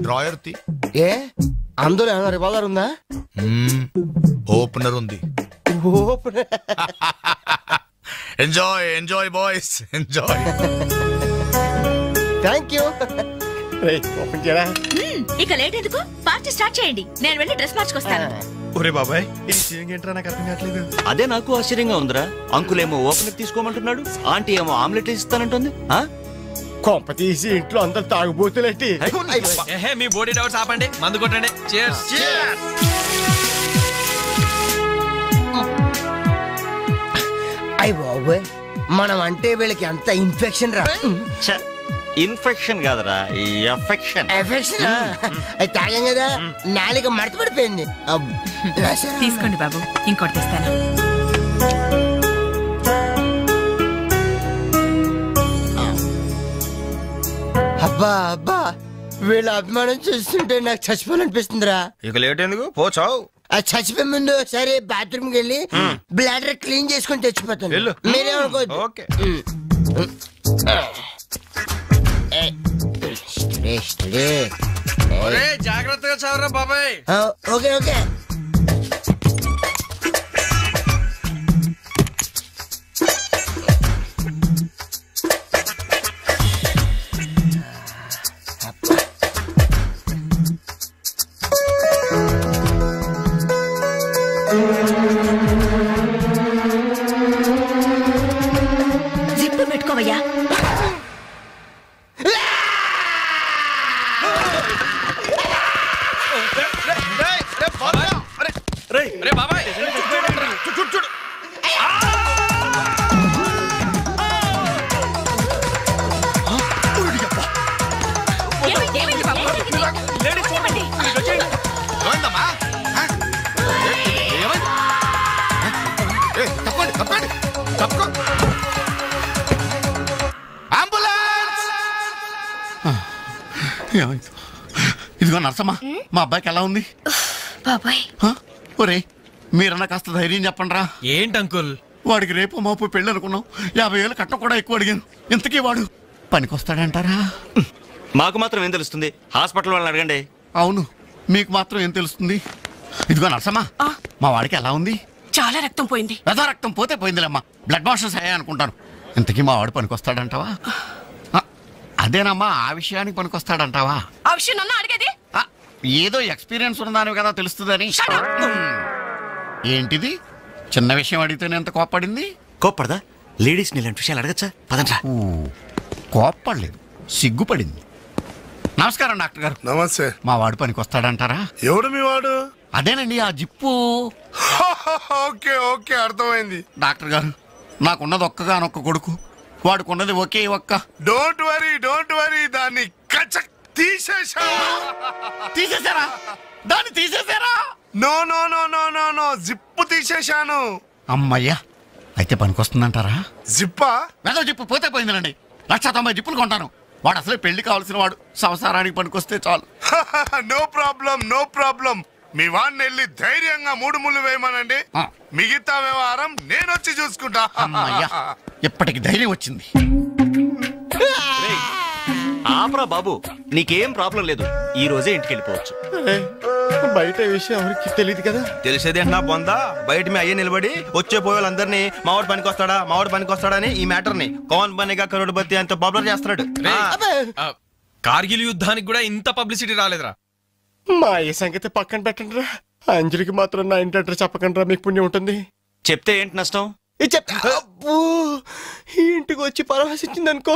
Drawer తి. ఏ అందులో ఏమైనా రివాల్వర్ ఉందా? ఓపెనర్ ఉంది. Enjoy enjoy boys enjoy. Thank you. ఇక లేట్ ఎందుకు, పార్టీ స్టార్ట్ చేయండి. నేను వెళ్ళి డ్రెస్ మార్చుకొస్తాను. ఒరే బాబాయ్ ఈ సీన్ ఏంట్రా నాకు అర్థం కావట్లేదు. అదే నాకు ఆశ్చర్యంగా ఉందిరా. అంకుల్ ఏమో ఓపెనర్ తీసుకోమంటున్నాడు, ఆంటీ ఏమో ఆమ్లెట్ ఇస్తానంటుంది. కొంప తీసి ఇంట్లో అందరు తాగుబోతులేంటి? మీ బాడీ డౌట్స్ ఆపండి, మందు కొట్టండి. cheers. అయ్య బాబోయ్, మనం అంటే వీళ్ళకి ఎంత ఇన్ఫెక్షన్ రా. ఇన్ఫెక్షన్ కాదురా, ఎఫెక్షన్. ఎఫెక్షన్ అది తాగాం కదా, నాలుక మడత పడిపోయింది. తీసుకోండి బాబు, ఇంకోటి తెస్తాను. అబ్బా అబ్బా, వీళ్ళ అభిమానం చూస్తుంటే నాకు చచ్చిపోవాలనిపిస్తుందిరా. ఇక లేట్ ఎందుకు, పోచావు. అది చచ్చిపోయే ముందు సరే బాత్రూమ్కి వెళ్ళి బ్లాడర్ క్లీన్ చేసుకుని తెచ్చిపోతాను. మీరేమనుకోవద్దు. ఓకే జాగ్రత్తగా చదవరా బాబాయ్. Okay okay. జిప్పు పెట్టుకోవయ్యా. బాబాయ్ చూడు. ఇదిగో నర్సమ్మా, మా అబ్బాయికి ఎలా ఉంది? బాబాయ్ ఒరే మీరన్నా కాస్త ధైర్యం చెప్పండి రా. ఏంటి అంకుల్, వాడికి రేపు మాపు పెళ్ళి అనుకున్నాం, 50,000 కట్నం కూడా ఎక్కువ అడిగాను. ఇంతకీ వాడు పనికొస్తాడంటారా? మాకు మాత్రం ఏం తెలుస్తుంది, హాస్పిటల్ వాళ్ళని అడగండి. అవును, మీకు మాత్రం ఏం తెలుస్తుంది. ఇదిగో నర్సమ్మా, మా వాడికి ఎలా ఉంది? చాలా రక్తం పోయింది. రథ రక్తం పోతే పోయిందిలేమ్మా, బ్లడ్ వాషెస్ అయ్యా అనుకుంటాను. ఇంతకీ మా వాడు పనికొస్తాడంటావా? అదేనమ్మా, ఆ విషయానికి పనికొస్తాడంటావా? ఆ విషయం నన్ను అడిగేది? ఏదో ఎక్స్పీరియన్స్ ఉన్నదాని కదా తెలుస్తుందని. ఏంటిది, చిన్న విషయం అడిగితేనే ఎంత కోప్పడింది? కోప్పడదా? లేడీస్ ఇలాంటి విషయాలు అడగచ్చా? పదండ్రా. కోప్పడలేదు, సిగ్గుపడింది. నమస్కారం డాక్టర్ గారు. నమస్తే. మా వాడు పనికొస్తాడంటారా? ఎవడు మీ వాడు? అదేనండి ఆ జిప్పు. ఓకే ఓకే, అర్థమైంది. డాక్టర్ గారు, నాకున్నది ఒక్కగానొక్క కొడుకు, వాడుకున్నది ఒకే ఒక్క. డోంట్ వరీ, దాన్ని తీసేశారా? దాన్ని తీసేశారా? No no no no no no, zip తీసేశాను. అమ్మయ్యా, అయితే పనికొస్తుందంటారా? జిప్పా? వెదో జిప్పు పోతే పోయిందిలండి. 190 జిప్పులు కొంటాను. వాడు అసలే పెళ్లి కావాల్సిన వాడు, సంసారానికి పనికొస్తే చాలు. No problem. మీ వాడిని వెళ్ళి ధైర్యంగా 3 ముళ్ళు వేయమనండి, మిగతా వ్యవహారం నేను వచ్చి చూసుకుంటా. అమ్మయ్యా, ఎప్పటికి ధైర్యం వచ్చింది. ఆపరా బాబు, నీకేం ప్రాబ్లం లేదు, ఈ రోజే ఇంటికి వెళ్ళిపోవచ్చు. బయట విషయం ఎవరికి తెలియదు కదా. తెలిసేది ఏంటన్నా బొందా, బయట మీ అయ్యే నిలబడి వచ్చే పోయేవాళ్ళందరినీ మావాడు పనికొస్తాడా అని ఈ మ్యాటర్ ని కౌన్ బనేగా కరోడ్పతి అంత పాపులర్ చేస్తున్నాడు. కార్గిల్ యుద్ధానికి కూడా ఇంత పబ్లిసిటీ రాలేదురా. మా ఈ సంగతి పక్కన పెట్టండి రా. అంజలికి మాత్రం నా ఇంటి అడ్రస్ చెప్పకండి రా, మీకు పుణ్యం ఉంటుంది. చెప్తే ఏంటి నష్టం? ఇంటికి వచ్చి పరామర్శించింది అనుకో,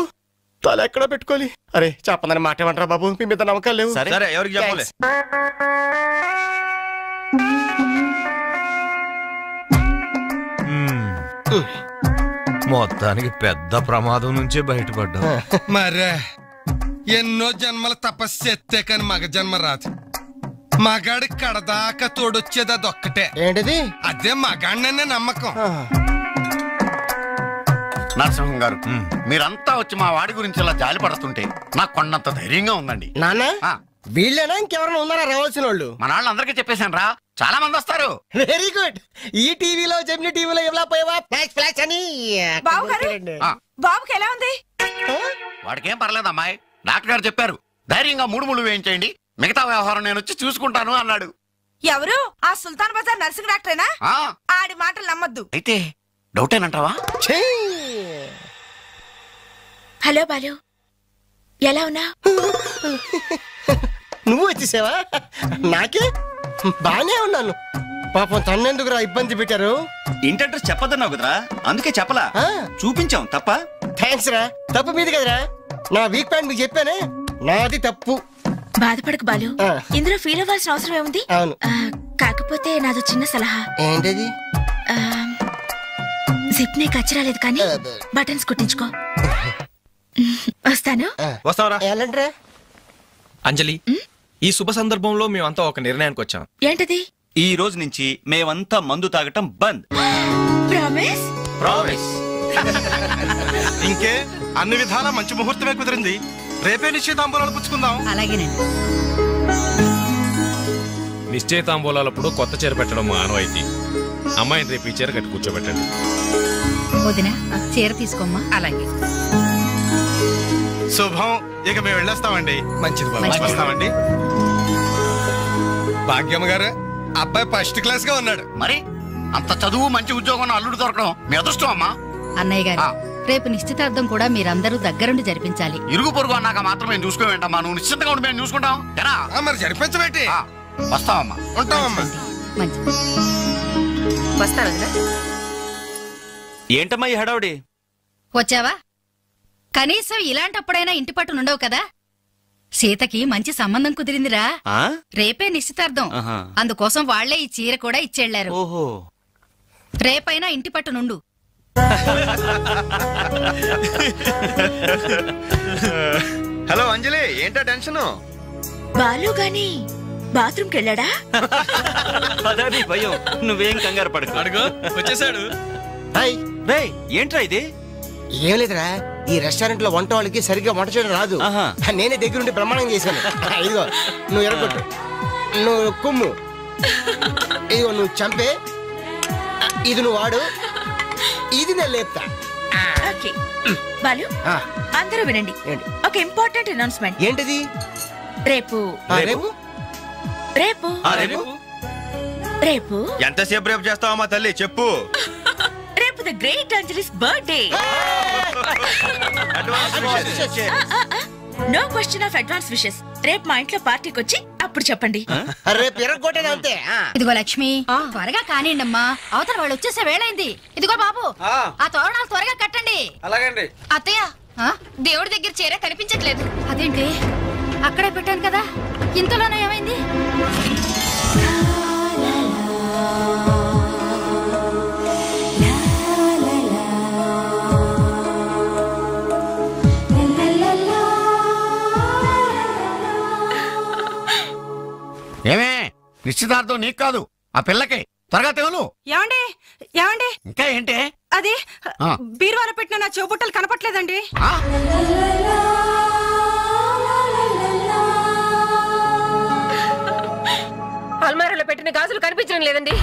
తల ఎక్కడ పెట్టుకోవాలి. అరే చెప్పందని మాట ఏమంటారా బాబు, మీ మీద నమ్మకాలు లేవు. సరే ఎవరికి చెప్పలే. మొత్తానికి పెద్ద ప్రమాదం నుంచే బయటపడ్డా. మరే ఎన్నో జన్మల తపస్సు ఎత్తే కాని మగ జన్మ రాదు. మగాడి కడదాకా తోడొచ్చేది అదొక్కటే. ఏంటిది? అదే మగాడిననే నమ్మకం. నరసింహం గారు, మీరంతా వచ్చి మా వాడి గురించి ఇలా జాలి పడుతుంటే నాకు కొండంత ధైర్యంగా ఉందండి. నాన్న, వీళ్ళేనా ఇంకెవరైనా ఉన్నారా రావాల్సిన వాళ్ళు? మన వాళ్ళందరికీ చెప్పేశాను రా, చాలా మంది వస్తారు. Very good. ఈ టీవీలో జెమిని టీవీలో ఎవలా పోయావా ఫ్లాష్ అని. బాబుకి ఎలా ఉంది? వాడికేం పర్లేదు అమ్మాయి, డాక్టర్ గారు చెప్పారు ధైర్యంగా 3 ముళ్ళు వేయించేయండి, మిగతా వ్యవహారం నేను వచ్చి చూసుకుంటాను అన్నాడు. ఎవరు? ఆ సుల్తాన్ బజార్ నర్సింగ్ డాక్టరేనా? ఆ, ఆడి మాటలు నమ్మొద్దు. అయితే డౌటేనంటావా? ఛీ! హలో బాలు, ఎలా ఉన్నా? నువ్వు వచ్చేసావా? నాకే బానే ఉన్నాను. పాపం తన్నెందుకురా ఇబ్బంది పెట్టారు? ఇంటి అడ్రస్ చెప్పొద్దన్నావు కదరా, అందుకే చెప్పలా. ఆ. చూపించాం తప్ప. థ్యాంక్స్ రా. తప్పు మీది కదరా. నా వీక్ పాయింట్ మీకు చెప్పానే, నాది తప్పు. బాధపడకు బాలు, ఆ. ఇందులో ఫీల్ అవ్వాల్సిన అవసరం ఏముంది? అవును. కాకపోతే నాదో చిన్న సలహా. ఏంటది? జిప్ నే కచ్చరాలేదు కానీ బటన్స్ కుట్టించుకో. వస్తాను. వస్తావరా ఎలాంటిరా? అంజలి, ఈ శుభ సందర్భంలో మేమంతా ఒక నిర్ణయానికి వచ్చాం. ఏంటది? ఈ రోజు నుంచి మేమంతా మందు తాగటం బంద్. ప్రామిస్? ప్రామిస్. ఇంకే అన్ని విధాలా మంచి ముహూర్తమే కుదిరింది. రేపే నిశ్చితాంబూలాలు పుచ్చుకుందాం. అలాగేనండి. నిశ్చయితాంబూలాలప్పుడు కొత్త చీర పెట్టడం ఆనవాయితీ. అమ్మాయిని రేపు ఈ చీర కట్టి కూర్చోబెట్టండి. వదినా, చీర తీసుకోమ్మా. అలాగే. శుభం. ఇక మేము వెళ్ళొస్తామండి. మంచిది బాబు, వస్తామండి. భాగ్యమ్మ గారు, అబ్బాయి ఫస్ట్ క్లాస్ గా ఉన్నాడు. మరి అంత చదువు మంచి ఉద్యోగం అల్లుడు దొరకడం మీ అదృష్టం అమ్మా. అన్నయ్య గారు, రేపు నిశ్చితార్థం కూడా మీరందరూ దగ్గరుండి జరిపించాలి. ఇరుగు పొరుగు అన్నాక మాత్రం మేము చూసుకోవేంటమ్మా. నువ్వు నిశ్చింతగా ఉండి మేము చూసుకుంటాం. ఎరా మరి జరిపించబెట్టి వస్తావమ్మా. ఉంటామమ్మా. మంచిది. వస్తాను వదినా. ఏంటమ్మా ఈ హడావుడి? వచ్చావా? కనీసం ఇలాంటప్పుడైనా ఇంటి పట్టు నుండవు కదా. సీతకి మంచి సంబంధం కుదిరిందిరా. ఆ? రేపే నిశ్చితార్థం. ఆహా. అందుకోసం వాళ్లే ఈ చీర కూడా ఇచ్చెళ్లారు. ఓహో. రేపైనా ఇంటి పట్టు నుండు. హలో అంజలి, ఏంటా టెన్షన్? బాలు గాని బాత్రూమ్ కెళ్ళాడా? అదే భయం. నువ్వేం కంగారు పడకు. అడుగు, వచ్చేసాడు. హాయ్. రేయ్, ఏంట్రా ఇది? ఏం లేదురా, ఈ రెస్టారెంట్ లో వంట వాళ్ళకి సరిగ్గా వంట చేయడం రాదు. ఆహా. నేనే దగ్గరుండి ప్రమాణం చేశాను. ఇదిగో నువ్వు ఎరగొట్టు, నువ్వు కుమ్ము, ఇదిగో నువ్వు చంపే, ఇది నువ్వు వాడు, ఇది నేను లేపుతా. ఓకే బాలు, అందరూ వినండి. ఏంటి? ఒక ఇంపార్టెంట్ అనౌన్స్మెంట్. ఏంటిది? రేపు రేపు రేపు రేపు రేపు ఎంతసేపు రేపు చేస్తావమ్మా తల్లి, చెప్పు. రేపు the great Anjali's birthday. No question of advance wishes. రేపు మా ఇంట్లో పార్టీకి వచ్చి అప్పుడు చెప్పండి. రేపు ఎరగొట్టేది అంతే. ఇదిగో లక్ష్మి, త్వరగా కానివ్వండమ్మా, అవతల వాళ్ళు వచ్చేసే వేళైంది. ఇదిగో బాబు, ఆ తోరణాలు త్వరగా కట్టండి. అలాగండి. అత్తయ్య, దేవుడి దగ్గర చీర కనిపించట్లేదు. అదేంటి? అక్కడే పెట్టాను కదా, ఇంతలోనే ఏమైంది? ఏమే, నిశ్చితార్థం నీకు కాదు, ఆ పిల్లకి. త్వరగా తెలు. ఏమండి ఏమండి, ఇంకా ఏంటి? అది బీరువాలో పెట్టిన నా చెవుబుట్టలు కనపట్లేదండి. ఆ? అల్మారాలో పెట్టిన గాజులు కనిపించడం లేదండి.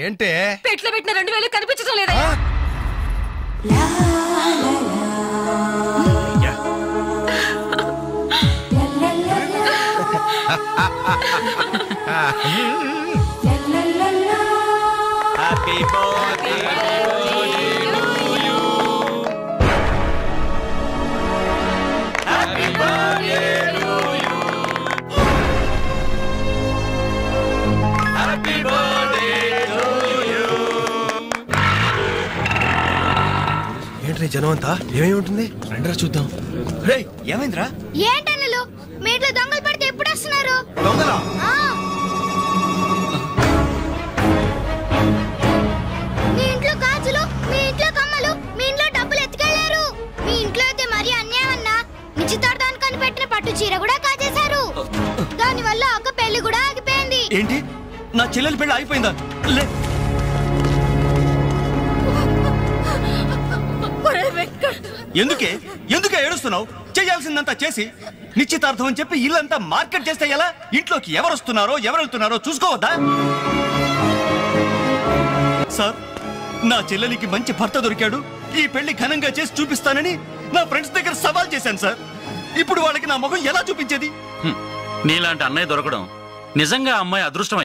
ఏంటే? పెట్లో పెట్టిన 2000 కనిపించడం లేదా? Happy birthday to you. Happy birthday to you. Happy birthday to you. Entry జనం అంతా? ఏమేమి ఉంటుంది? రండిరా చూద్దాం. రేయ్, ఏమైందిరా? ఏంటన్నలు, మీ ఇంట్లో దొంగలు పడితే ఎప్పుడు వస్తున్నారు? దొంగలా? మీ ఇంట్లో గాజులు, మీ ఇంట్లో కమ్మలు, మీ ఇంట్లో డబ్బులు ఎత్తుకెళ్లారు. మీ ఇంట్లో అయితే మరీ అన్యాయం అన్నా. నిశ్చితార్థానికి అని పెట్టిన పట్టు చీర కూడా కాజేశారు. దాని వల్ల ఒక పెళ్లి కూడా ఆగిపోయింది. ఏంటి? నా చెల్లెలి పెళ్లి ఆగిపోయిందా? లే. ఎందుకే ఏడుస్తున్నావు? చేయాల్సిందంతా చేసి నిశ్చితార్థం అని చెప్పి ఇల్లంతా మార్కెట్ చేస్తే ఎలా? ఇంట్లోకి ఎవరు వస్తున్నారో ఎవరు వెళ్తున్నారో చూసుకోవద్దా? సార్, నా చెల్లెలికి మంచి భర్త దొరికాడు, ఈ పెళ్లి ఘనంగా చేసి చూపిస్తానని నా ఫ్రెండ్స్ దగ్గర సవాల్ చేశాను సార్. ఇప్పుడు వాళ్ళకి నా ముఖం ఎలా చూపించేది? నీలాంటి అన్నయ్య దొరకడం నిజంగా అమ్మాయి అదృష్టం.